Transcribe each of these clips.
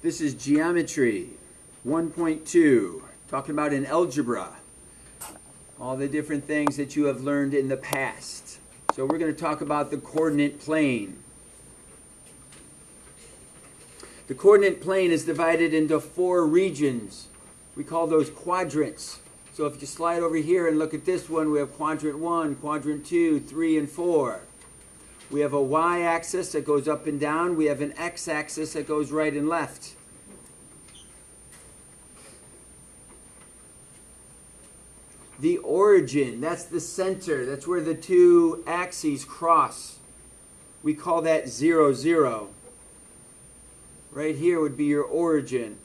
This is Geometry 1.2, talking about in algebra, all the different things that you have learned in the past. So we're going to talk about the coordinate plane. The coordinate plane is divided into 4 regions. We call those quadrants. So if you slide over here and look at this one, we have quadrant 1, quadrant 2, 3, and 4. We have a y-axis that goes up and down. We have an x-axis that goes right and left. The origin, that's the center. That's where the 2 axes cross. We call that 0, 0. Right here would be your origin.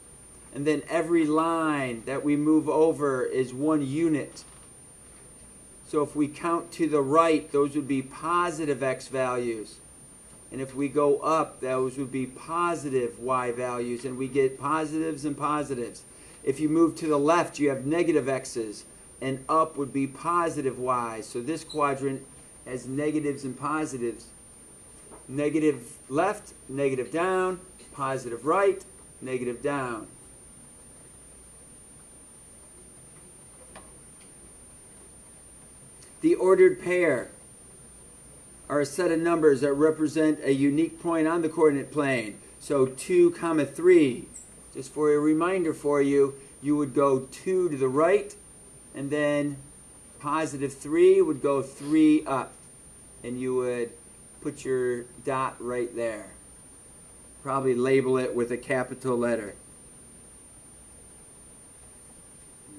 And then every line that we move over is 1 unit. So if we count to the right, those would be positive x values. And if we go up, those would be positive y values. And we get positives and positives. If you move to the left, you have negative x's. And up would be positive y. So this quadrant has negatives and positives. Negative left, negative down, positive right, negative down. The ordered pair are a set of numbers that represent a unique point on the coordinate plane. So 2, 3. Just for a reminder for you, you would go 2 to the right, and then positive 3 would go 3 up. And you would put your dot right there. Probably label it with a capital letter.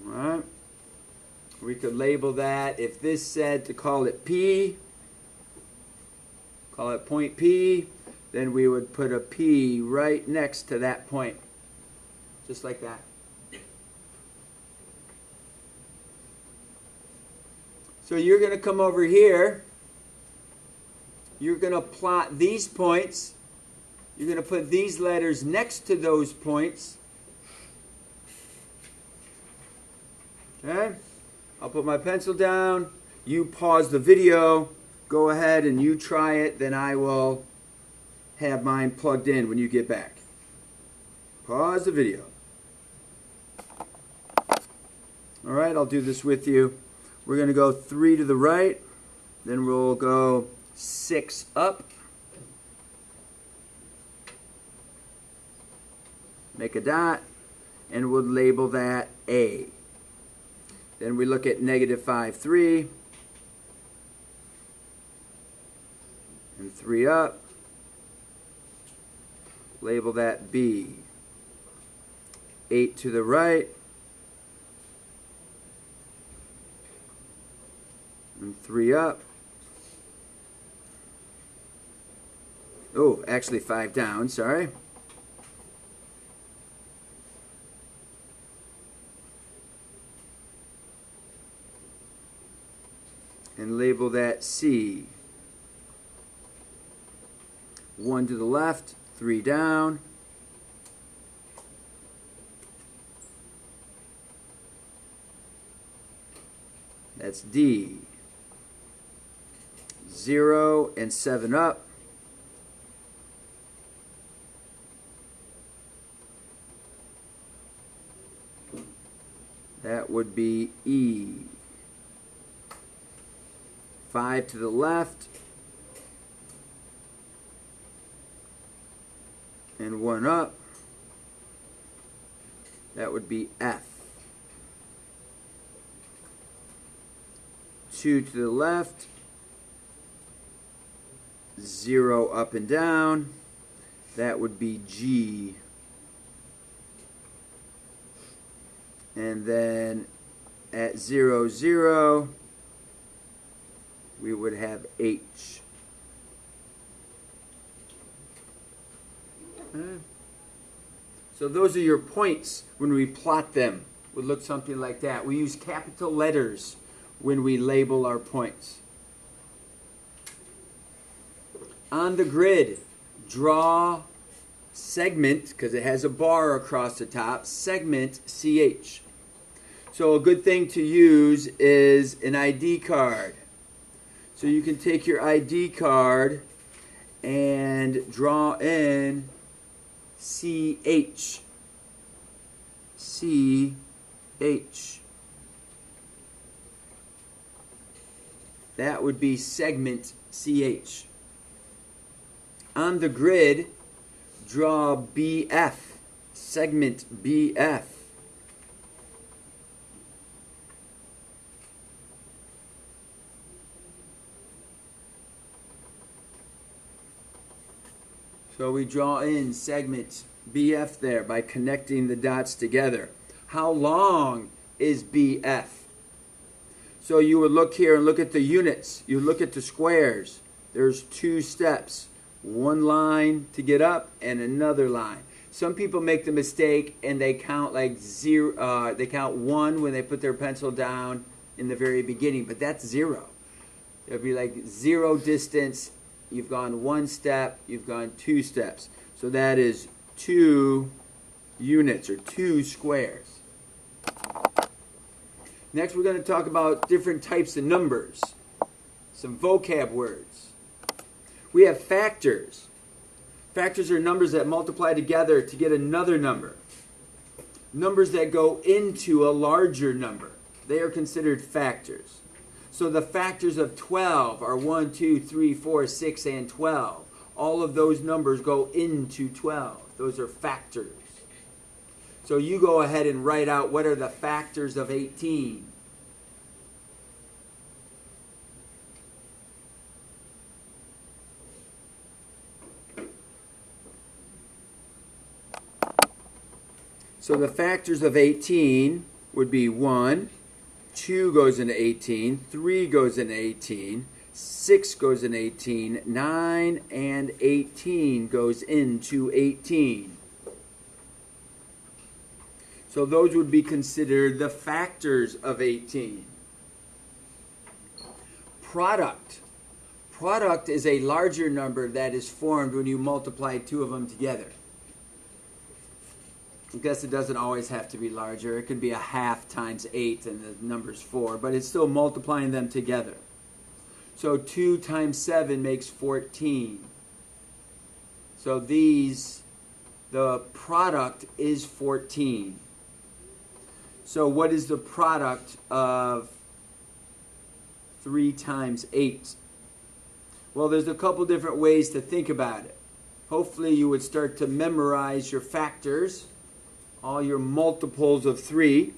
All right. We could label that, if this said to call it P, call it point P, then we would put a P right next to that point. Just like that. So you're going to come over here. You're going to plot these points. You're going to put these letters next to those points. Okay? I'll put my pencil down. You pause the video. Go ahead and you try it. Then I will have mine plugged in when you get back. Pause the video. All right, I'll do this with you. We're going to go 3 to the right. Then we'll go 6 up. Make a dot. And we'll label that A. Then we look at negative 5, 3. And 3 up. Label that B. 8 to the right. And 3 up. Oh, actually 5 down, sorry. And label that C. 1 to the left, 3 down. That's D. 0 and 7 up. That would be E. 5 to the left. And 1 up. That would be F. 2 to the left. 0 up and down. That would be G. And then at 0, 0, we would have H. Okay. So those are your points when we plot them. Would look something like that. We use capital letters when we label our points. On the grid, draw segment, because it has a bar across the top, segment CH. So a good thing to use is an ID card. So you can take your ID card and draw in CH. CH. That would be segment CH. On the grid, draw BF, segment BF. So we draw in segment BF there by connecting the dots together. How long is BF? So you would look here and look at the units. You look at the squares. There's two steps. One line to get up and another line. Some people make the mistake and they count like zero. They count one when they put their pencil down in the very beginning, but that's zero. It'll be like zero distance. You've gone one step, you've gone two steps. So that is 2 units or 2 squares. Next we're going to talk about different types of numbers. Some vocab words. We have factors. Factors are numbers that multiply together to get another number. Numbers that go into a larger number. They are considered factors. So the factors of 12 are 1, 2, 3, 4, 6, and 12. All of those numbers go into 12. Those are factors. So you go ahead and write out what are the factors of 18. So the factors of 18 would be 1, 2 goes into 18, 3 goes into 18, 6 goes into 18, 9 and 18 goes into 18. So those would be considered the factors of 18. Product. Product is a larger number that is formed when you multiply two of them together. I guess it doesn't always have to be larger. It could be a half times 8 and the number's 4, but it's still multiplying them together. So 2 times 7 makes 14. So the product is 14. So what is the product of 3 times 8? Well, there's a couple different ways to think about it. Hopefully you would start to memorize your factors, all your multiples of 3.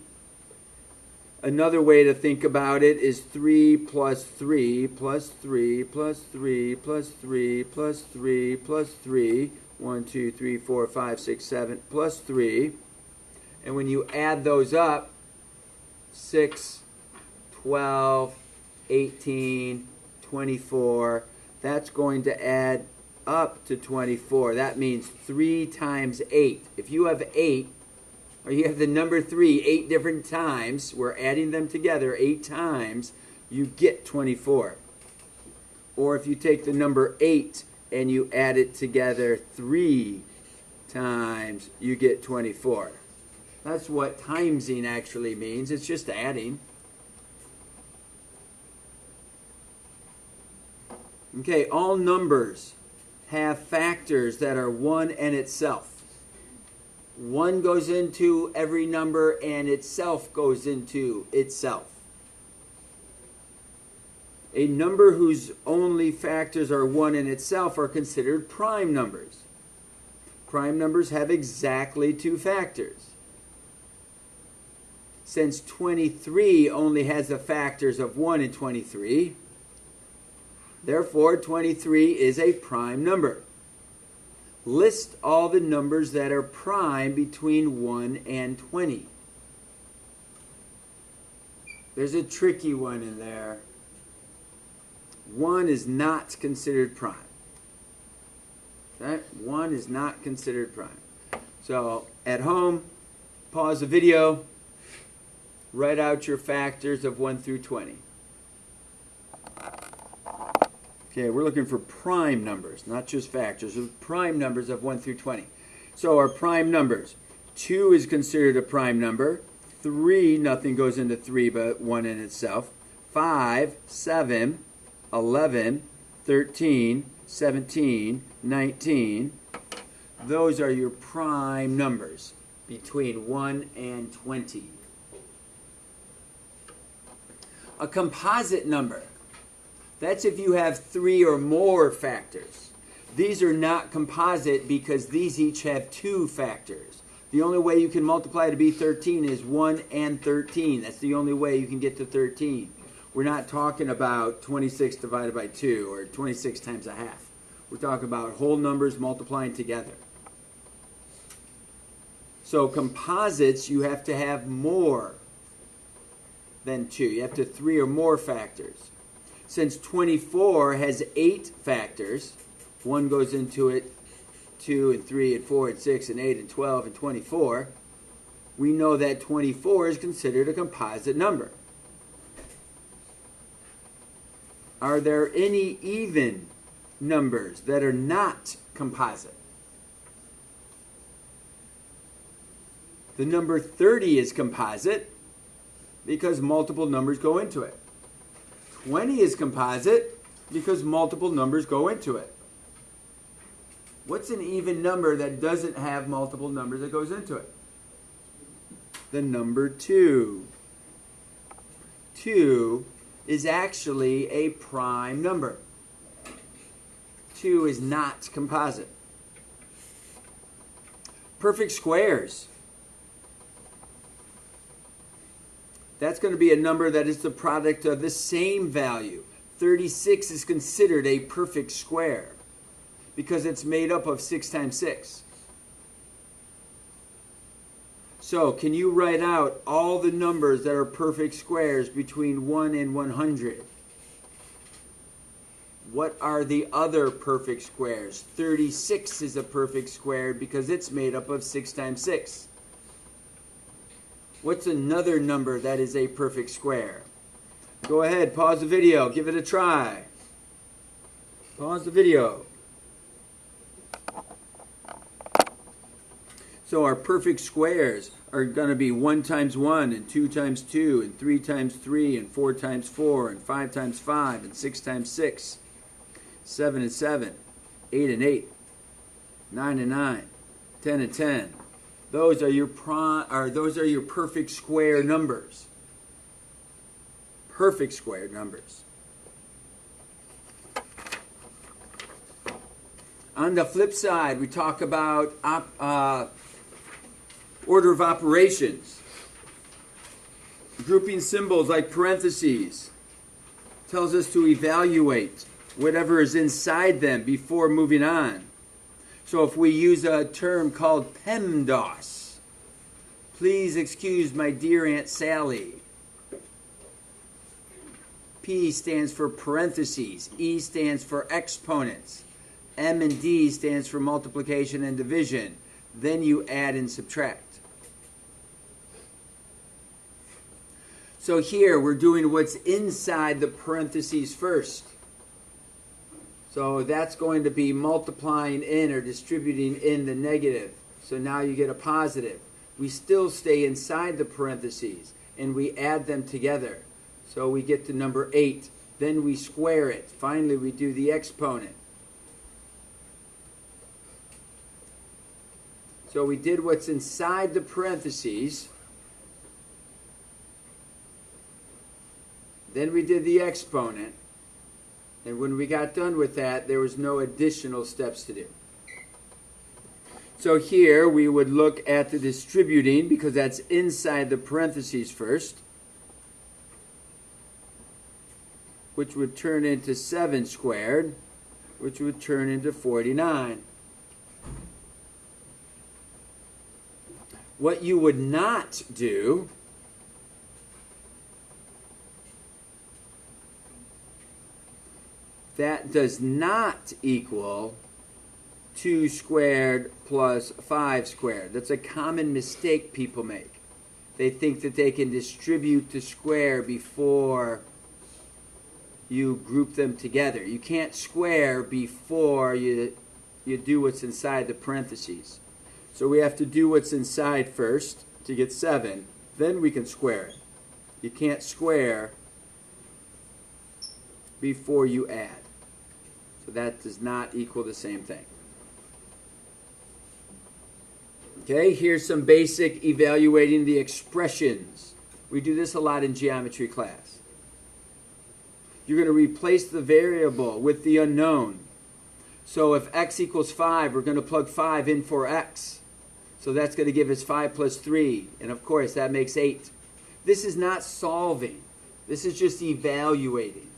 Another way to think about it is 3 plus 3 plus 3 plus 3 plus 3 plus 3 plus 3. 1, 2, 3, 4, 5, 6, 7 plus 3. And when you add those up, 6, 12, 18, 24, that's going to add up to 24. That means 3 times 8. If you have 8, or you have the number 3 8 different times, we're adding them together 8 times, you get 24. Or if you take the number 8 and you add it together 3 times, you get 24. That's what timesing actually means. It's just adding. Okay, all numbers have factors that are 1 and itself. 1 goes into every number and itself goes into itself. A number whose only factors are 1 and itself are considered prime numbers. Prime numbers have exactly 2 factors. Since 23 only has the factors of 1 and 23, therefore 23 is a prime number. List all the numbers that are prime between 1 and 20. There's a tricky one in there. 1 is not considered prime. Okay? 1 is not considered prime. So at home, pause the video, write out your factors of 1 through 20. Okay, we're looking for prime numbers, not just factors. Prime numbers of 1 through 20. So our prime numbers. 2 is considered a prime number. 3, nothing goes into 3 but 1 in itself. 5, 7, 11, 13, 17, 19. Those are your prime numbers between 1 and 20. A composite number, that's if you have 3 or more factors. These are not composite because these each have 2 factors. The only way you can multiply to be 13 is 1 and 13. That's the only way you can get to 13. We're not talking about 26 divided by 2 or 26 times a half. We're talking about whole numbers multiplying together. So composites, you have to have more than 2. You have to have 3 or more factors. Since 24 has 8 factors, 1 goes into it, 2 and 3 and 4 and 6 and 8 and 12 and 24, we know that 24 is considered a composite number. Are there any even numbers that are not composite? The number 30 is composite because multiple numbers go into it. 20 is composite because multiple numbers go into it. What's an even number that doesn't have multiple numbers that goes into it? The number 2. 2 is actually a prime number. 2 is not composite. Perfect squares. That's going to be a number that is the product of the same value. 36 is considered a perfect square because it's made up of 6 times 6. So, can you write out all the numbers that are perfect squares between 1 and 100? What are the other perfect squares? 36 is a perfect square because it's made up of 6 times 6. What's another number that is a perfect square? Go ahead, pause the video, give it a try. Pause the video. So our perfect squares are going to be 1 times 1 and 2 times 2 and 3 times 3 and 4 times 4 and 5 times 5 and 6 times 6, 7 and 7, 8 and 8, 9 and 9, 10 and 10. Those are your perfect square numbers. Perfect square numbers. On the flip side, we talk about order of operations. Grouping symbols like parentheses tells us to evaluate whatever is inside them before moving on. So if we use a term called PEMDAS, please excuse my dear Aunt Sally. P stands for parentheses. E stands for exponents. M and D stands for multiplication and division. Then you add and subtract. So here we're doing what's inside the parentheses first. So that's going to be multiplying in or distributing in the negative. So now you get a positive. We still stay inside the parentheses and we add them together. So we get to number 8. Then we square it. Finally we do the exponent. So we did what's inside the parentheses. Then we did the exponent. And when we got done with that, there was no additional steps to do. So here we would look at the distributing because that's inside the parentheses first, which would turn into 7 squared, which would turn into 49. What you would not do that does not equal 2 squared plus 5 squared. That's a common mistake people make. They think that they can distribute the square before you group them together. You can't square before you do what's inside the parentheses. So we have to do what's inside first to get 7. Then we can square it. You can't square before you add. So that does not equal the same thing. Okay, here's some basic evaluating the expressions. We do this a lot in geometry class. You're going to replace the variable with the unknown. So if x equals 5, we're going to plug 5 in for x. So that's going to give us 5 plus 3. And of course, that makes 8. This is not solving. This is just evaluating.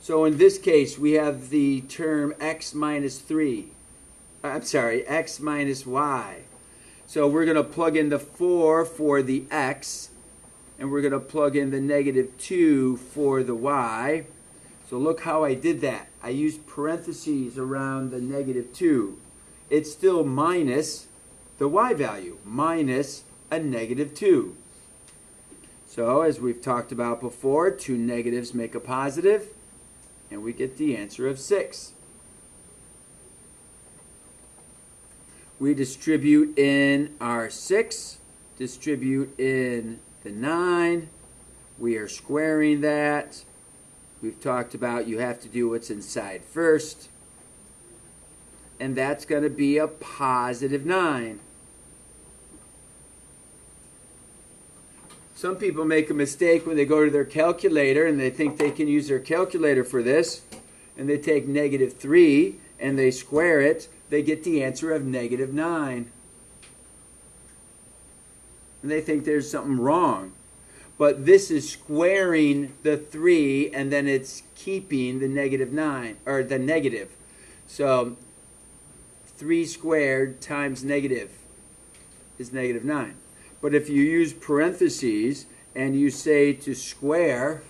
So in this case, we have the term x minus 3. X minus y. So we're going to plug in the 4 for the x, and we're going to plug in the negative 2 for the y. So look how I did that. I used parentheses around the negative 2. It's still minus the y value, minus a negative 2. So as we've talked about before, two negatives make a positive, and we get the answer of 6. We distribute in our 6, distribute in the 9. We are squaring that. We've talked about you have to do what's inside first. And that's going to be a positive 9. Some people make a mistake when they go to their calculator and they think they can use their calculator for this. And they take negative 3 and they square it. They get the answer of negative 9. And they think there's something wrong. But this is squaring the 3 and then it's keeping the negative 9, or the negative. So 3 squared times negative is negative 9. But if you use parentheses and you say to square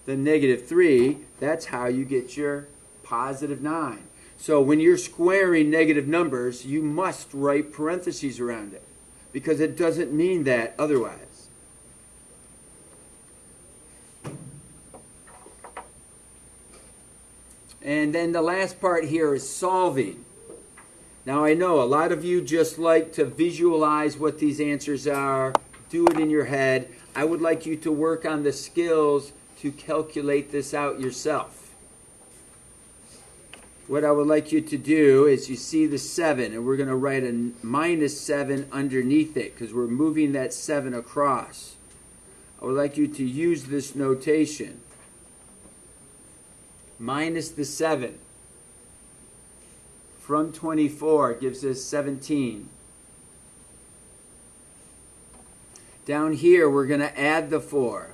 the negative 3, that's how you get your positive 9. So when you're squaring negative numbers, you must write parentheses around it, because it doesn't mean that otherwise. And then the last part here is solving. Now I know a lot of you just like to visualize what these answers are, do it in your head. I would like you to work on the skills to calculate this out yourself. What I would like you to do is you see the 7, and we're going to write a minus 7 underneath it because we're moving that 7 across. I would like you to use this notation. Minus the 7 from 24 gives us 17. Down here, we're going to add the 4.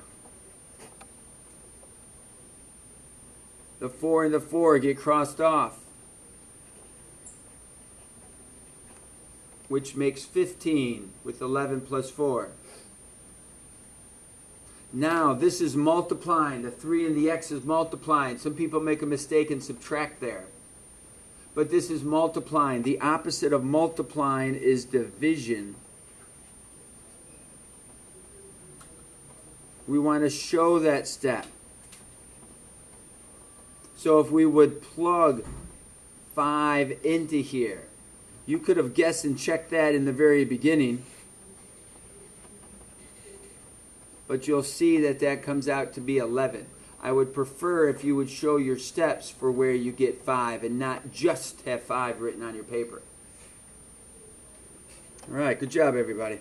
The 4 and the 4 get crossed off, which makes 15 with 11 plus 4. Now, this is multiplying. The 3 and the x is multiplying. Some people make a mistake and subtract there. But this is multiplying. The opposite of multiplying is division. We want to show that step. So if we would plug 5 into here, you could have guessed and checked that in the very beginning. But you'll see that that comes out to be 11. I would prefer if you would show your steps for where you get 5 and not just have 5 written on your paper. All right, good job, everybody.